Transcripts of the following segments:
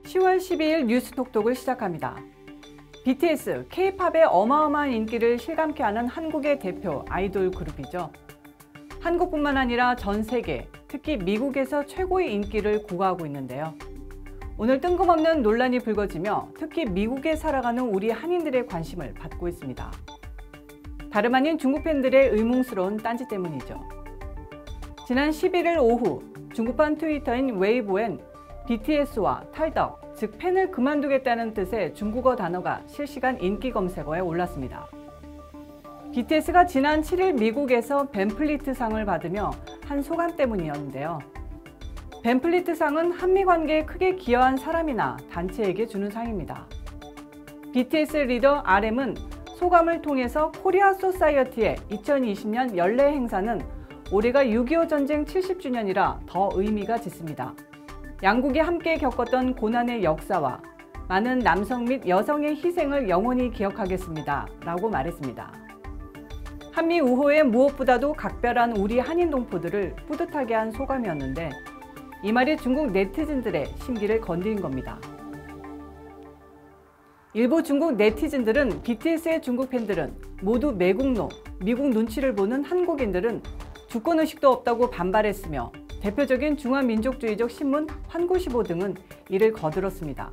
(10월 12일) 뉴스톡톡을 시작합니다. BTS, K-팝의 어마어마한 인기를 실감케 하는 한국의 대표 아이돌 그룹이죠. 한국뿐만 아니라 전 세계, 특히 미국에서 최고의 인기를 고가하고 있는데요. 오늘 뜬금없는 논란이 불거지며 특히 미국에 살아가는 우리 한인들의 관심을 받고 있습니다. 다름 아닌 중국 팬들의 의문스러운 딴지 때문이죠. 지난 11일 오후 중국판 트위터인 웨이보엔 BTS와 탈덕, 즉 팬을 그만두겠다는 뜻의 중국어 단어가 실시간 인기 검색어에 올랐습니다. BTS가 지난 7일 미국에서 벤플리트 상을 받으며 한 소감 때문이었는데요. 벤플리트 상은 한미 관계에 크게 기여한 사람이나 단체에게 주는 상입니다. BTS 리더 RM은 소감을 통해서 코리아 소사이어티의 2020년 연례 행사는 올해가 6.25 전쟁 70주년이라 더 의미가 짙습니다. 양국이 함께 겪었던 고난의 역사와 많은 남성 및 여성의 희생을 영원히 기억하겠습니다. 라고 말했습니다. 한미 우호에 무엇보다도 각별한 우리 한인 동포들을 뿌듯하게 한 소감이었는데 이 말이 중국 네티즌들의 심기를 건드린 겁니다. 일부 중국 네티즌들은 BTS의 중국 팬들은 모두 매국노, 미국 눈치를 보는 한국인들은 주권의식도 없다고 반발했으며 대표적인 중화민족주의적 신문 환구시보 등은 이를 거들었습니다.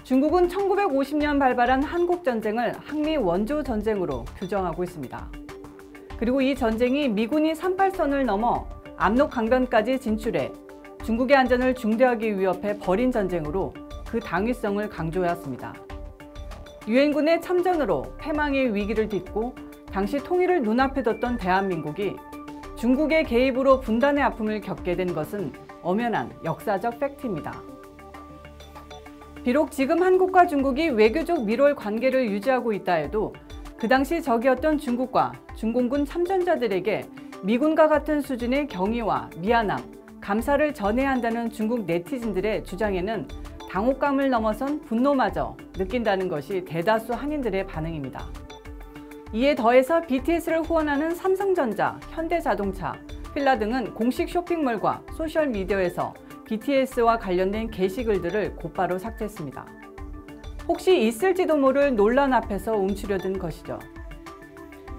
중국은 1950년 발발한 한국전쟁을 항미 원조전쟁으로 규정하고 있습니다. 그리고 이 전쟁이 미군이 38선을 넘어 압록강변까지 진출해 중국의 안전을 중대하게 위협해 벌인 전쟁으로 그 당위성을 강조해왔습니다. 유엔군의 참전으로 패망의 위기를 딛고 당시 통일을 눈앞에 뒀던 대한민국이 중국의 개입으로 분단의 아픔을 겪게 된 것은 엄연한 역사적 팩트입니다. 비록 지금 한국과 중국이 외교적 밀월 관계를 유지하고 있다 해도 그 당시 적이었던 중국과 중공군 참전자들에게 미군과 같은 수준의 경의와 미안함, 감사를 전해야 한다는 중국 네티즌들의 주장에는 당혹감을 넘어선 분노마저 느낀다는 것이 대다수 한인들의 반응입니다. 이에 더해서 BTS를 후원하는 삼성전자, 현대자동차, 필라 등은 공식 쇼핑몰과 소셜미디어에서 BTS와 관련된 게시글들을 곧바로 삭제했습니다. 혹시 있을지도 모를 논란 앞에서 움츠려든 것이죠.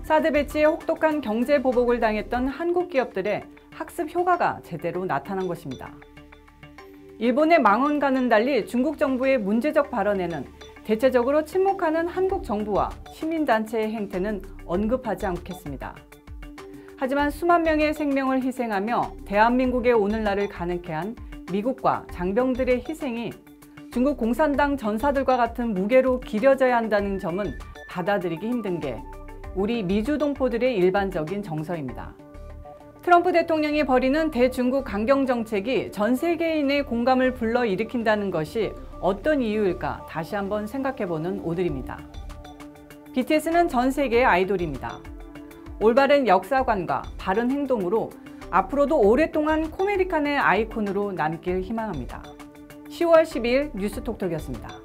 사드 배치에 혹독한 경제 보복을 당했던 한국 기업들의 학습 효과가 제대로 나타난 것입니다. 일본의 망언과는 달리 중국 정부의 문제적 발언에는 대체적으로 침묵하는 한국 정부와 시민단체의 행태는 언급하지 않겠습니다. 하지만 수만 명의 생명을 희생하며 대한민국의 오늘날을 가능케 한 미국과 장병들의 희생이 중국 공산당 전사들과 같은 무게로 기려져야 한다는 점은 받아들이기 힘든 게 우리 미주동포들의 일반적인 정서입니다. 트럼프 대통령이 벌이는 대중국 강경 정책이 전 세계인의 공감을 불러일으킨다는 것이 어떤 이유일까 다시 한번 생각해보는 오늘입니다. BTS는 전 세계의 아이돌입니다. 올바른 역사관과 바른 행동으로 앞으로도 오랫동안 코미디칸의 아이콘으로 남길 희망합니다. 10월 12일 뉴스톡톡이었습니다.